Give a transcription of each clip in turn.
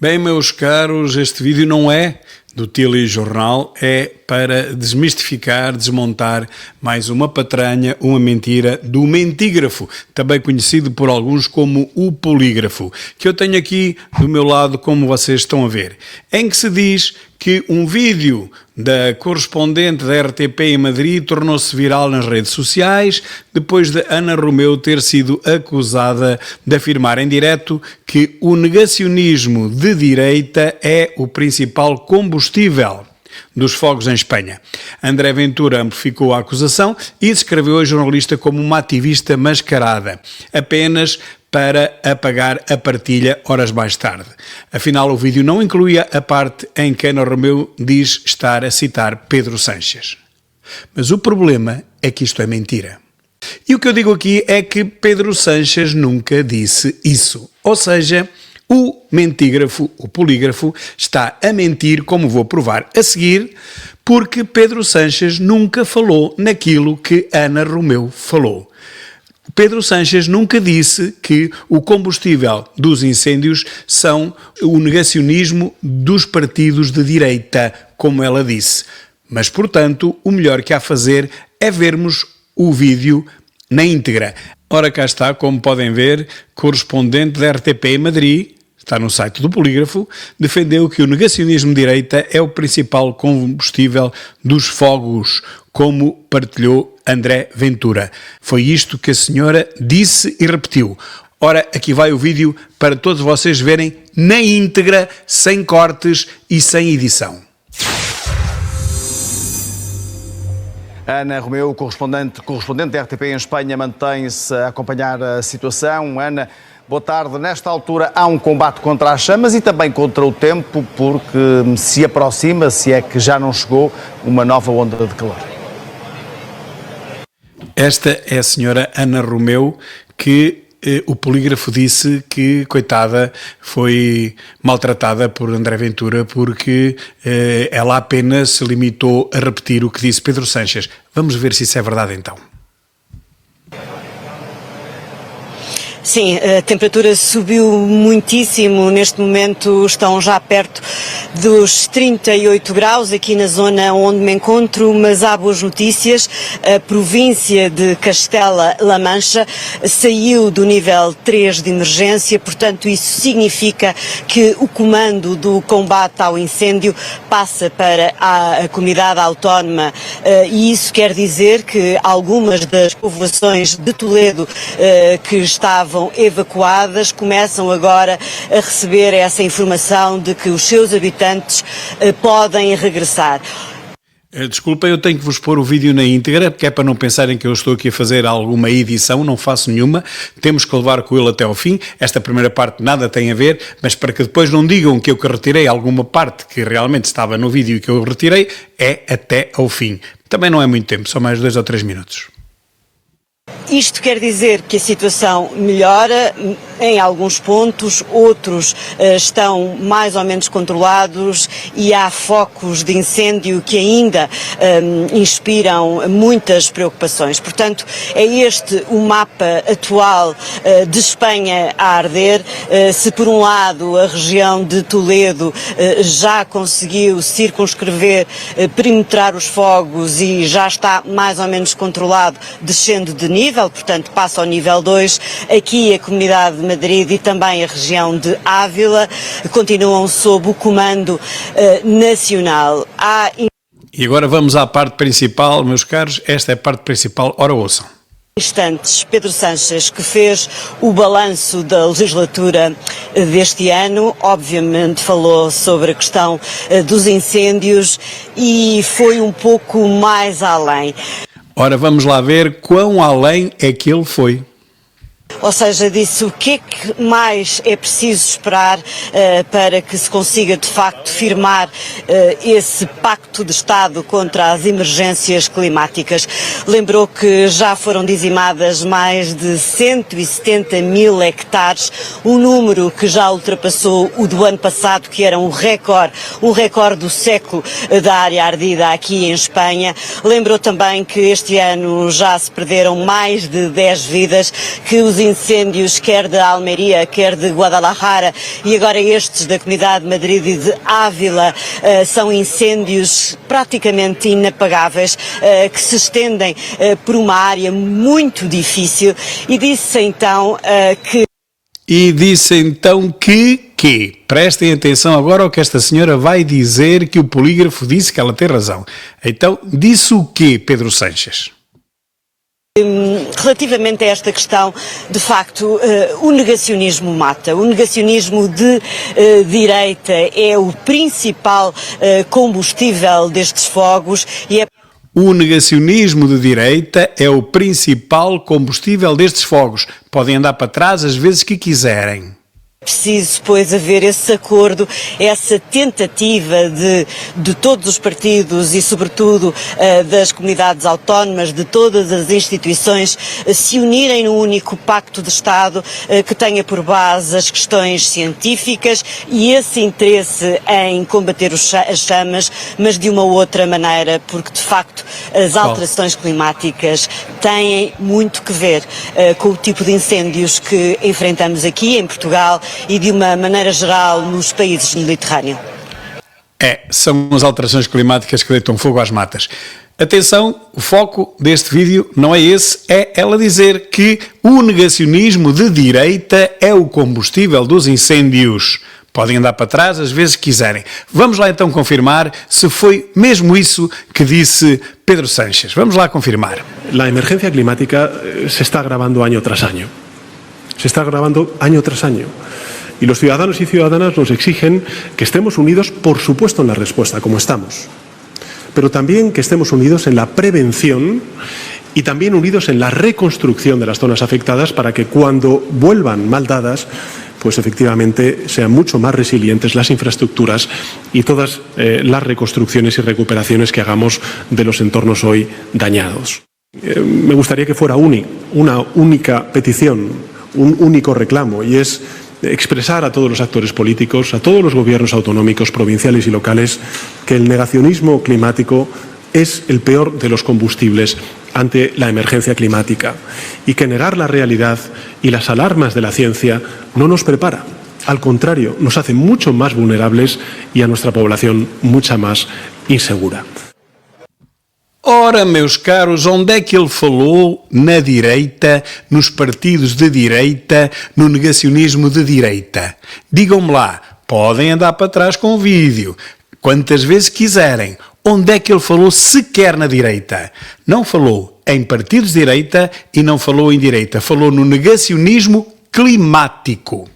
Bem, meus caros, este vídeo não é do telejornal, é para desmistificar, desmontar mais uma patranha, uma mentira do mentígrafo, também conhecido por alguns como o polígrafo, que eu tenho aqui do meu lado, como vocês estão a ver, em que se diz que um vídeo da correspondente da RTP em Madrid tornou-se viral nas redes sociais depois de Ana Romeu ter sido acusada de afirmar em direto que o negacionismo de direita é o principal combustível dos fogos em Espanha. André Ventura amplificou a acusação e descreveu a jornalista como uma ativista mascarada, apenas para apagar a partilha horas mais tarde. Afinal, o vídeo não incluía a parte em que Ana Romeu diz estar a citar Pedro Sánchez. Mas o problema é que isto é mentira. E o que eu digo aqui é que Pedro Sánchez nunca disse isso. Ou seja, o mentígrafo, o polígrafo, está a mentir, como vou provar a seguir, porque Pedro Sánchez nunca falou naquilo que Ana Romeu falou. Pedro Sánchez nunca disse que o combustível dos incêndios são o negacionismo dos partidos de direita, como ela disse. Mas, portanto, o melhor que há a fazer é vermos o vídeo na íntegra. Ora, cá está, como podem ver, correspondente da RTP em Madrid, está no site do Polígrafo, defendeu que o negacionismo de direita é o principal combustível dos fogos, como partilhou André Ventura. Foi isto que a senhora disse e repetiu. Ora, aqui vai o vídeo para todos vocês verem na íntegra, sem cortes e sem edição. Ana Romeu, correspondente da RTP em Espanha, mantém-se a acompanhar a situação. Ana, boa tarde. Nesta altura há um combate contra as chamas e também contra o tempo, porque se aproxima, se é que já não chegou, uma nova onda de calor. Esta é a senhora Ana Romeu, que o polígrafo disse que, coitada, foi maltratada por André Ventura porque ela apenas se limitou a repetir o que disse Pedro Sánchez. Vamos ver se isso é verdade então. Sim, a temperatura subiu muitíssimo, neste momento estão já perto dos 38 graus aqui na zona onde me encontro, mas há boas notícias. A província de Castela-La Mancha saiu do nível 3 de emergência, portanto isso significa que o comando do combate ao incêndio passa para a comunidade autónoma e isso quer dizer que algumas das povoações de Toledo que estavam evacuadas começam agora a receber essa informação de que os seus habitantes podem regressar. Desculpa, eu tenho que vos pôr o vídeo na íntegra, porque é para não pensarem que eu estou aqui a fazer alguma edição, não faço nenhuma, temos que levar com ele até ao fim. Esta primeira parte nada tem a ver, mas para que depois não digam que eu retirei alguma parte que realmente estava no vídeo e que eu retirei, é até ao fim. Também não é muito tempo, só mais 2 ou 3 minutos. Isto quer dizer que a situação melhora em alguns pontos, outros estão mais ou menos controlados e há focos de incêndio que ainda inspiram muitas preocupações. Portanto, é este o mapa atual de Espanha a arder. Se por um lado a região de Toledo já conseguiu circunscrever, perimetrar os fogos e já está mais ou menos controlado, descendo de nível, portanto passa ao nível 2, aqui a Comunidade de Madrid e também a região de Ávila continuam sob o comando nacional. E agora vamos à parte principal, meus caros, esta é a parte principal, ora ouçam. Instantes, Pedro Sánchez, que fez o balanço da legislatura deste ano, obviamente falou sobre a questão dos incêndios e foi um pouco mais além. Ora, vamos lá ver quão além é que ele foi. Ou seja, disse o que é que mais é preciso esperar para que se consiga de facto firmar esse pacto de Estado contra as emergências climáticas. Lembrou que já foram dizimadas mais de 170 mil hectares, um número que já ultrapassou o do ano passado, que era um recorde do século da área ardida aqui em Espanha. Lembrou também que este ano já se perderam mais de 10 vidas, que os incêndios, quer de Almeria, quer de Guadalajara, e agora estes da Comunidade de Madrid e de Ávila, são incêndios praticamente inapagáveis, que se estendem por uma área muito difícil, e disse então que... Prestem atenção agora ao que esta senhora vai dizer, que o polígrafo disse que ela tem razão. Então, disse o quê, Pedro Sanches? Relativamente a esta questão, de facto, o negacionismo mata. O negacionismo de direita é o principal combustível destes fogos e é... O negacionismo de direita é o principal combustível destes fogos. Podem andar para trás às vezes que quiserem. Preciso, pois, haver esse acordo, essa tentativa de todos os partidos e, sobretudo, das comunidades autónomas, de todas as instituições, se unirem num único pacto de Estado que tenha por base as questões científicas e esse interesse em combater as chamas, mas de uma outra maneira, porque, de facto, as alterações climáticas têm muito que ver com o tipo de incêndios que enfrentamos aqui em Portugal e de uma maneira geral nos países do Mediterrâneo. São as alterações climáticas que deitam fogo às matas. Atenção, o foco deste vídeo não é esse, é ela dizer que o negacionismo de direita é o combustível dos incêndios. Podem andar para trás às vezes que quiserem. Vamos lá então confirmar se foi mesmo isso que disse Pedro Sanches. Vamos lá confirmar. La emergencia climática se está agravando año tras año. Se está agravando año tras año. Y los ciudadanos y ciudadanas nos exigen que estemos unidos, por supuesto, en la respuesta, como estamos, pero también que estemos unidos en la prevención y también unidos en la reconstrucción de las zonas afectadas para que cuando vuelvan mal dadas, pues efectivamente sean mucho más resilientes las infraestructuras y todas las reconstrucciones y recuperaciones que hagamos de los entornos hoy dañados. Me gustaría que fuera una única petición, un único reclamo, y es expresar a todos los actores políticos, a todos los gobiernos autonómicos, provinciales y locales, que el negacionismo climático es el peor de los combustibles ante la emergencia climática y que negar la realidad y las alarmas de la ciencia no nos prepara. Al contrario, nos hace mucho más vulnerables y a nuestra población mucha más insegura. Ora, meus caros, onde é que ele falou na direita, nos partidos de direita, no negacionismo de direita? Digam-me lá, podem andar para trás com o vídeo, quantas vezes quiserem. Onde é que ele falou sequer na direita? Não falou em partidos de direita e não falou em direita, falou no negacionismo climático.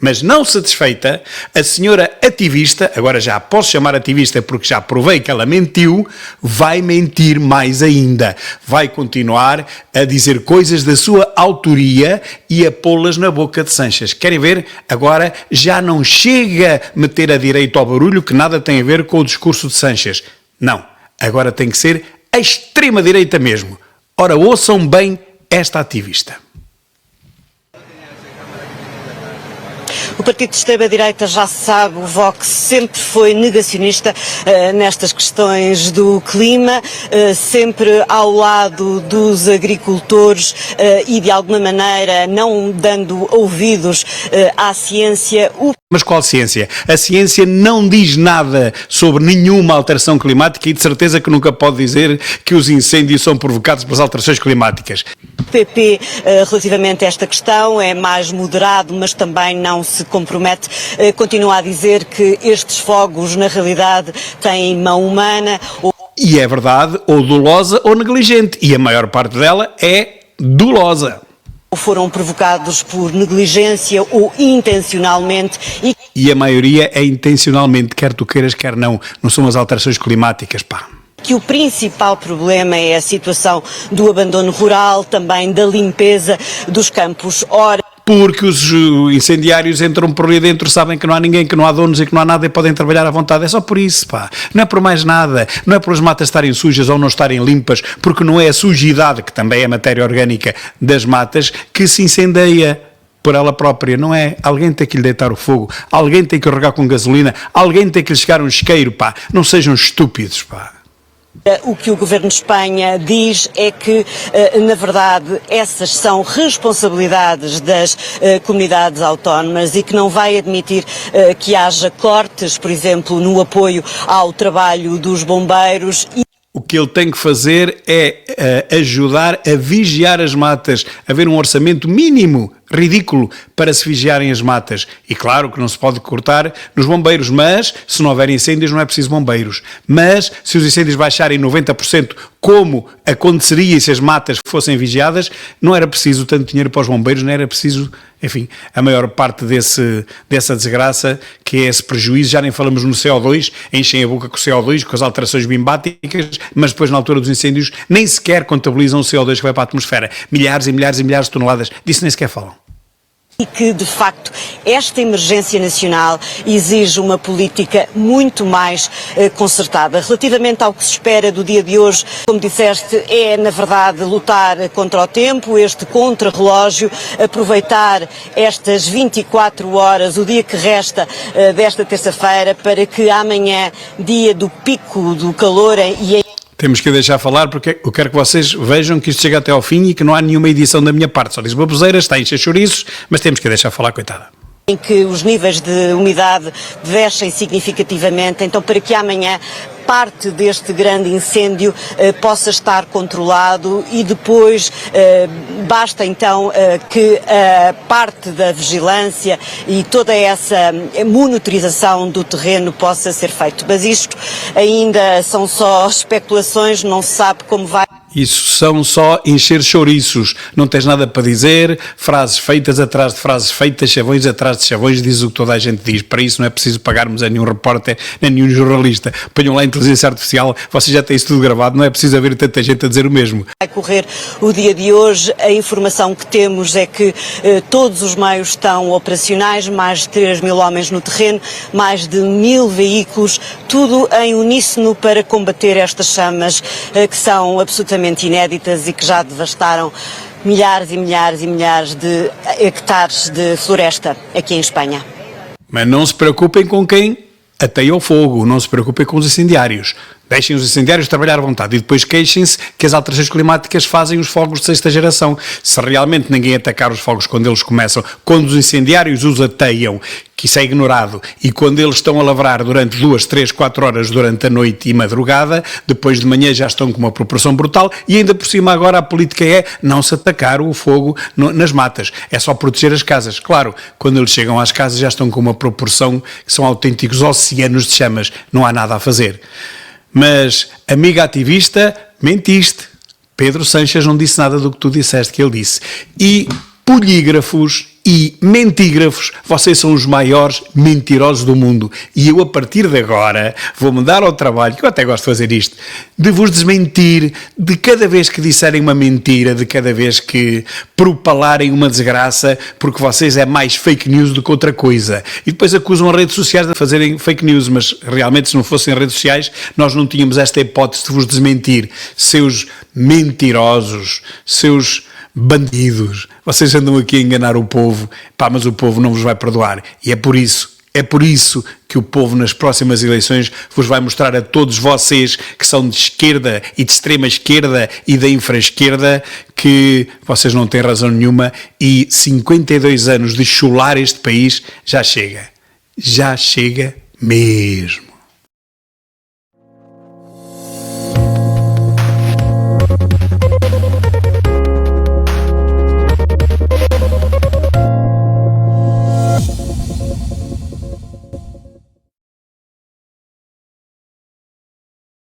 Mas não satisfeita, a senhora ativista, agora já a posso chamar ativista porque já provei que ela mentiu, vai mentir mais ainda. Vai continuar a dizer coisas da sua autoria e a pô-las na boca de Sanches. Querem ver? Agora já não chega a meter a direita ao barulho, que nada tem a ver com o discurso de Sanches. Não, agora tem que ser a extrema-direita mesmo. Ora, ouçam bem esta ativista. O partido de extrema-direita, já se sabe, o Vox sempre foi negacionista nestas questões do clima, sempre ao lado dos agricultores e, de alguma maneira, não dando ouvidos à ciência. Mas qual ciência? A ciência não diz nada sobre nenhuma alteração climática e de certeza que nunca pode dizer que os incêndios são provocados pelas alterações climáticas. O PP, relativamente a esta questão, é mais moderado, mas também não se compromete. Continua a dizer que estes fogos, na realidade, têm mão humana. E é verdade, ou dolosa ou negligente. E a maior parte dela é dolosa. Foram provocados por negligência ou intencionalmente. E a maioria é intencionalmente, quer tu queiras, quer não. Não são as alterações climáticas, pá. Que o principal problema é a situação do abandono rural, também da limpeza dos campos. Porque os incendiários entram por ali dentro, sabem que não há ninguém, que não há donos e que não há nada e podem trabalhar à vontade. É só por isso, pá. Não é por mais nada. Não é por as matas estarem sujas ou não estarem limpas, porque não é a sujidade, que também é a matéria orgânica das matas, que se incendeia por ela própria. Não é? Alguém tem que lhe deitar o fogo, alguém tem que regar com gasolina, alguém tem que lhe chegar um isqueiro, pá. Não sejam estúpidos, pá. O que o Governo de Espanha diz é que, na verdade, essas são responsabilidades das comunidades autónomas e que não vai admitir que haja cortes, por exemplo, no apoio ao trabalho dos bombeiros. O que ele tem que fazer é ajudar a vigiar as matas, haver um orçamento mínimo, ridículo, para se vigiarem as matas. E claro que não se pode cortar nos bombeiros, mas se não houver incêndios não é preciso bombeiros. Mas se os incêndios baixarem 90%, como aconteceria se as matas fossem vigiadas, não era preciso tanto dinheiro para os bombeiros, não era preciso, enfim, a maior parte dessa desgraça, que é esse prejuízo. Já nem falamos no CO2, enchem a boca com o CO2, com as alterações bimbáticas, mas depois na altura dos incêndios nem sequer contabilizam o CO2 que vai para a atmosfera. Milhares e milhares e milhares de toneladas, disso nem sequer falam. E que, de facto, esta emergência nacional exige uma política muito mais concertada. Relativamente ao que se espera do dia de hoje, como disseste, é, na verdade, lutar contra o tempo, este contrarrelógio, aproveitar estas 24 horas, o dia que resta desta terça-feira, para que amanhã, dia do pico do calor e Temos que deixar falar, porque eu quero que vocês vejam que isto chega até ao fim e que não há nenhuma edição da minha parte. Só diz baboseiras, está a encher chouriços, mas temos que deixar falar, coitada. Em que os níveis de umidade descem significativamente, então para que amanhã parte deste grande incêndio possa estar controlado e depois basta então que a parte da vigilância e toda essa monitorização do terreno possa ser feito. Mas isto ainda são só especulações, não se sabe como vai. Isso são só encher chouriços, não tens nada para dizer, frases feitas atrás de frases feitas, chavões atrás de chavões, diz o que toda a gente diz. Para isso não é preciso pagarmos a nenhum repórter, nem nenhum jornalista. Ponham lá a inteligência artificial, vocês já têm isso tudo gravado, não é preciso haver tanta gente a dizer o mesmo. Vai correr o dia de hoje, a informação que temos é que todos os meios estão operacionais, mais de 3.000 homens no terreno, mais de 1.000 veículos, tudo em uníssono para combater estas chamas que são absolutamente inéditas e que já devastaram milhares e milhares e milhares de hectares de floresta aqui em Espanha. Mas não se preocupem com quem ateia o fogo, não se preocupem com os incendiários. Deixem os incendiários trabalhar à vontade e depois queixem-se que as alterações climáticas fazem os fogos de sexta geração. Se realmente ninguém atacar os fogos quando eles começam, quando os incendiários os ateiam, que isso é ignorado, e quando eles estão a lavrar durante 2, 3, 4 horas durante a noite e madrugada, depois de manhã já estão com uma proporção brutal e ainda por cima agora a política é não se atacar o fogo nas matas, é só proteger as casas. Claro, quando eles chegam às casas já estão com uma proporção que são autênticos oceanos de chamas, não há nada a fazer. Mas, amiga ativista, mentiste. Pedro Sanches não disse nada do que tu disseste que ele disse. E polígrafos e mentígrafos, vocês são os maiores mentirosos do mundo. E eu, a partir de agora, vou-me dar ao trabalho, que eu até gosto de fazer isto, de vos desmentir de cada vez que disserem uma mentira, de cada vez que propalarem uma desgraça, porque vocês é mais fake news do que outra coisa. E depois acusam as redes sociais de fazerem fake news, mas realmente se não fossem redes sociais, nós não tínhamos esta hipótese de vos desmentir. Seus mentirosos, seus bandidos, vocês andam aqui a enganar o povo, pá, mas o povo não vos vai perdoar. E é por isso que o povo nas próximas eleições vos vai mostrar a todos vocês que são de esquerda e de extrema esquerda e da infra-esquerda que vocês não têm razão nenhuma e 52 anos de chular este país já chega. Já chega mesmo.